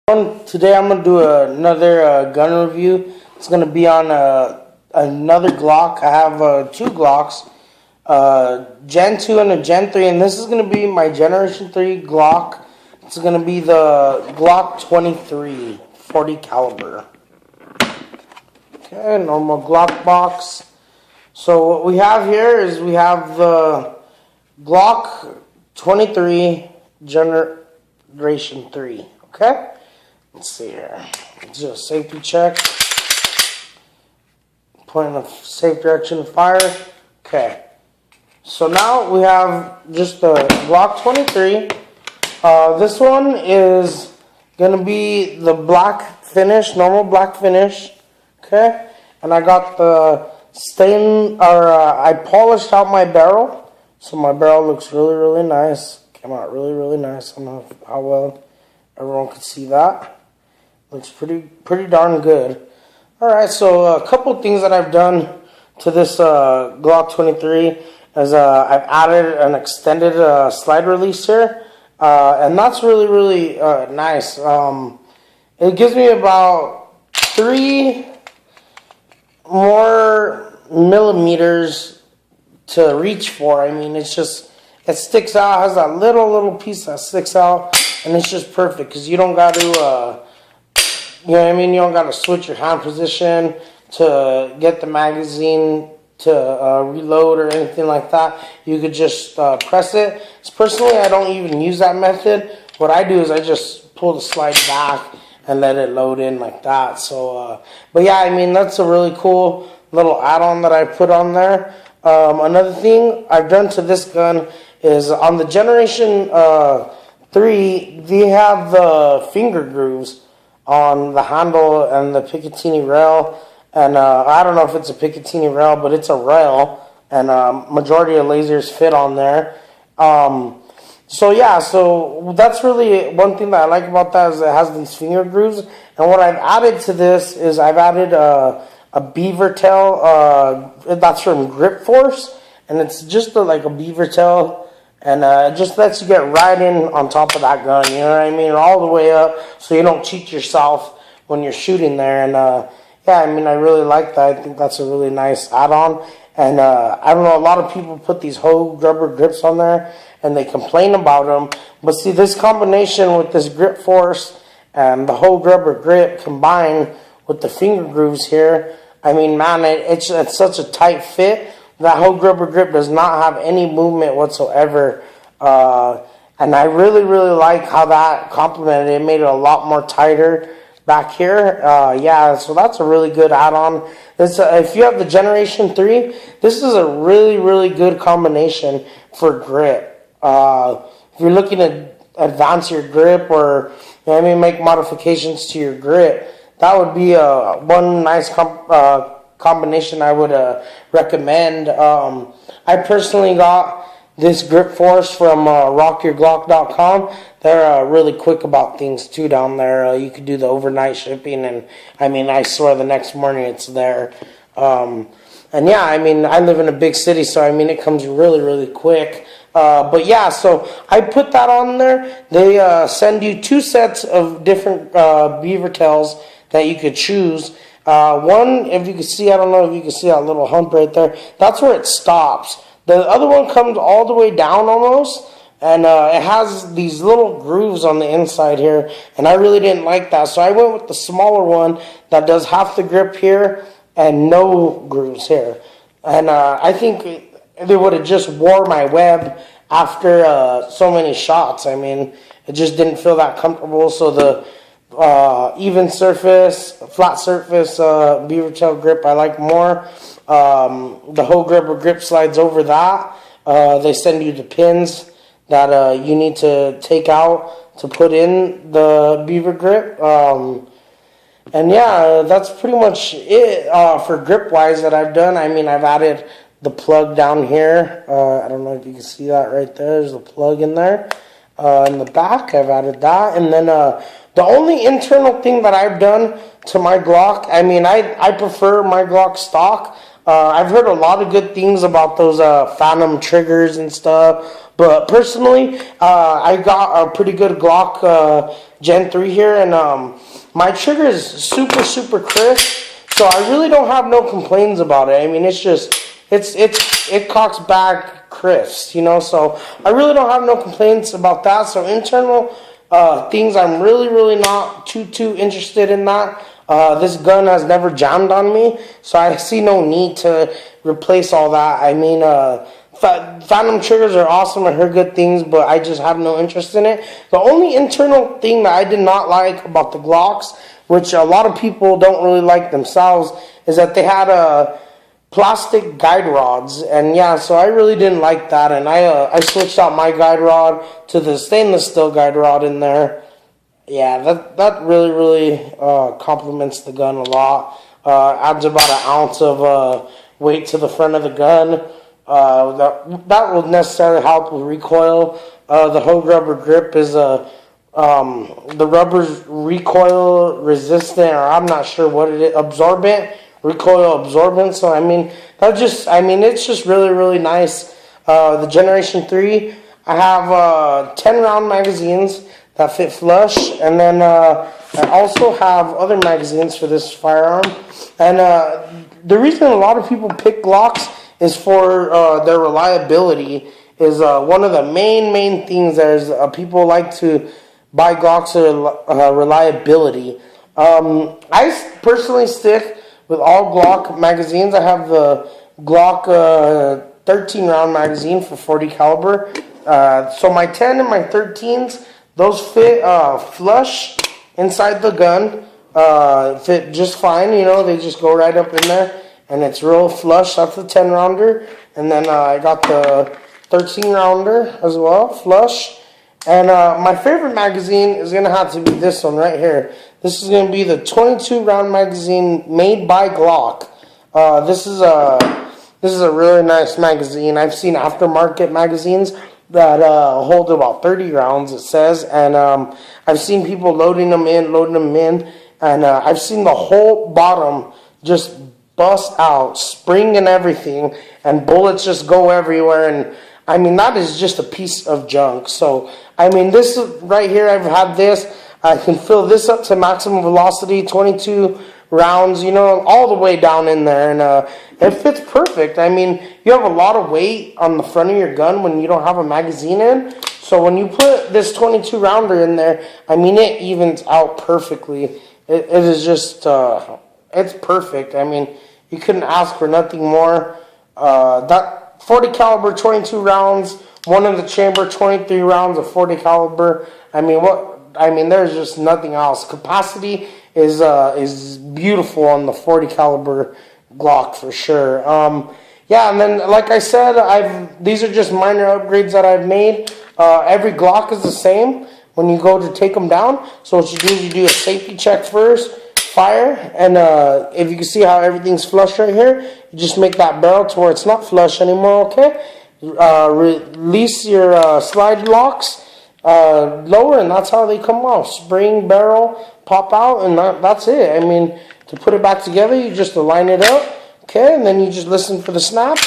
Today I'm going to do another gun review. It's going to be on another Glock. I have two Glocks, Gen 2 and a Gen 3, and this is going to be my Generation 3 Glock. It's going to be the Glock 23 40 caliber. Okay, normal Glock box. So what we have here is we have the Glock 23 Generation 3. Okay? Let's see here. Let's do a safety check. Point of safe direction of fire. Okay. So now we have just the Glock 23. This one is going to be the black finish, normal black finish. Okay. And I got the stain, I polished out my barrel. So my barrel looks really, really nice. Came out really, really nice. I don't know how well everyone could see that. Looks pretty darn good. Alright, so a couple things that I've done to this Glock 23 is I've added an extended slide release here. And that's really, really nice. It gives me about 3 more millimeters to reach for. I mean, it's just, it sticks out, has that little piece that sticks out, and it's just perfect because you don't got to, you know what I mean, you don't got to switch your hand position to get the magazine to reload or anything like that. You could just press it. So personally, I don't even use that method. What I do is I just pull the slide back and let it load in like that. So, but yeah, I mean, that's a really cool little add-on that I put on there. Another thing I've done to this gun is on the Generation 3, they have the finger grooves on the handle and the Picatinny rail. And I don't know if it's a Picatinny rail, but it's a rail. And majority of lasers fit on there. So yeah, so that's really one thing that I like about that is it has these finger grooves. And what I've added to this is I've added a beaver tail. That's from Grip Force. And it's just like a beaver tail. And it just lets you get right in on top of that gun, you know what I mean? All the way up so you don't cheat yourself when you're shooting there. And yeah, I mean, I really like that. I think that's a really nice add-on. And I don't know, a lot of people put these Hogue rubber grips on there and they complain about them. But see, this combination with this Grip Force and the Hogue rubber grip combined with the finger grooves here, I mean, man, it's such a tight fit. That Hogue rubber grip does not have any movement whatsoever. And I really, really like how that complemented it. It made it a lot more tighter back here. Yeah, so that's a really good add-on. If you have the Generation 3, this is a really, really good combination for grip. If you're looking to advance your grip or make modifications to your grip, that would be one nice combination I would recommend. I personally got this Grip Force from rockyourglock.com. They're really quick about things too down there. You could do the overnight shipping, and I mean, I swear the next morning it's there. And yeah, I mean, I live in a big city, so I mean, it comes really, really quick. But yeah, so I put that on there. They send you 2 sets of different beaver tails that you could choose. One, if you can see, I don't know if you can see that little hump right there. That's where it stops. The other one comes all the way down almost, and it has these little grooves on the inside here, and I really didn't like that. So I went with the smaller one that does half the grip here and no grooves here. And I think they would have just wore my web after so many shots. I mean, it just didn't feel that comfortable. So the even surface, flat surface beaver tail grip I like more. The Hogue rubber grip slides over that. They send you the pins that you need to take out to put in the beaver grip. And yeah, that's pretty much it for grip wise that I've done. I mean, I've added the plug down here. I don't know if you can see that right there. There's the plug in there. In the back, I've added that. And then the only internal thing that I've done to my Glock, I mean, I prefer my Glock stock. I've heard a lot of good things about those Phantom triggers and stuff. But personally, I got a pretty good Glock Gen 3 here, and my trigger is super crisp, so I really don't have no complaints about it. I mean, it's just, it cocks back crisp, you know, so I really don't have no complaints about that. So internal things, I'm really not too interested in that. This gun has never jammed on me, so I see no need to replace all that. I mean, Phantom triggers are awesome. I heard good things, but I just have no interest in it. The only internal thing that I did not like about the Glocks, which a lot of people don't really like themselves, is that they had plastic guide rods, and yeah, so I really didn't like that, and I switched out my guide rod to the stainless steel guide rod in there. Yeah, that really complements the gun a lot. Adds about an ounce of weight to the front of the gun. That will necessarily help with recoil. The Hogue rubber grip is the rubber's recoil resistant, or I'm not sure what it is, absorbent, recoil absorbent. So I mean, it's just really nice. The Generation 3, I have 10 round magazines that fit flush, and then I also have other magazines for this firearm. And the reason a lot of people pick Glocks is for their reliability. Is one of the main things. There's people like to buy Glocks for reliability. I personally stick with all Glock magazines. I have the Glock 13 round magazine for 40 caliber. So my 10 and my 13s, those fit flush inside the gun. Fit just fine, you know, they just go right up in there, and it's real flush. That's the 10 rounder, and then I got the 13 rounder as well, flush. And my favorite magazine is gonna have to be this one right here. This is gonna be the 22 round magazine made by Glock. This is a really nice magazine. I've seen aftermarket magazines that hold about 30 rounds, it says, and I've seen people loading them in, and I've seen the whole bottom just bust out, spring and everything, and bullets just go everywhere, and I mean, that is just a piece of junk. So I mean, this right here, I've had this, I can fill this up to maximum velocity, 22 rounds, you know, all the way down in there, and it fits perfect. I mean, you have a lot of weight on the front of your gun when you don't have a magazine in, so when you put this 22 rounder in there, I mean, it evens out perfectly. It is just, it's perfect. I mean, you couldn't ask for nothing more. That 40 caliber, 22 rounds, one in the chamber, 23 rounds of 40 caliber. I mean, there's just nothing else. Capacity is beautiful on the 40 caliber Glock for sure. Yeah, and then like I said, these are just minor upgrades that I've made. Every Glock is the same when you go to take them down. So what you do is you do a safety check first, fire, and if you can see how everything's flush right here, you just make that barrel to where it's not flush anymore. Okay, release your slide locks. Lower, and that's how they come off. Spring, barrel, pop out, and that's it. I mean, to put it back together, you just align it up, okay, and then you just listen for the snap,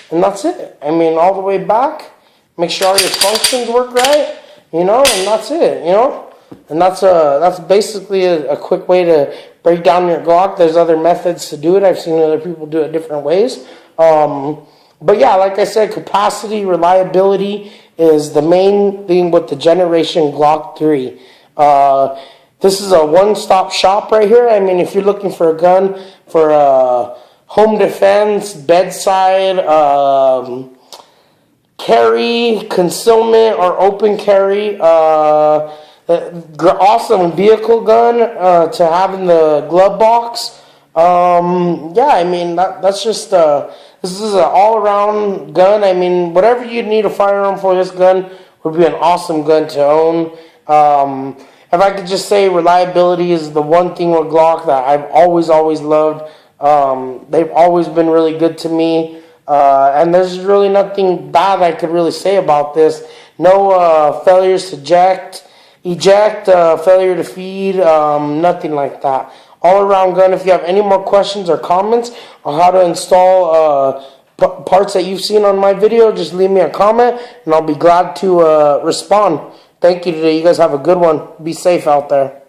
and that's it. I mean, all the way back, make sure all your functions work right, you know, and that's it, you know. And that's basically a quick way to break down your Glock. There's other methods to do it. I've seen other people do it different ways. But yeah, like I said, capacity, reliability is the main thing with the Generation Glock 3. This is a one-stop shop right here. I mean, if you're looking for a gun for home defense, bedside, carry, concealment, or open carry, awesome vehicle gun to have in the glove box. Yeah, I mean, that's just this is an all-around gun. I mean, whatever you need a firearm for, this gun would be an awesome gun to own. If I could just say, reliability is the one thing with Glock that I've always loved. They've always been really good to me, and there's really nothing bad I could really say about this. No failures to eject, failure to feed, nothing like that. All-around gun. If you have any more questions or comments on how to install parts that you've seen on my video, just leave me a comment, and I'll be glad to respond. thank you today. You guys have a good one. Be safe out there.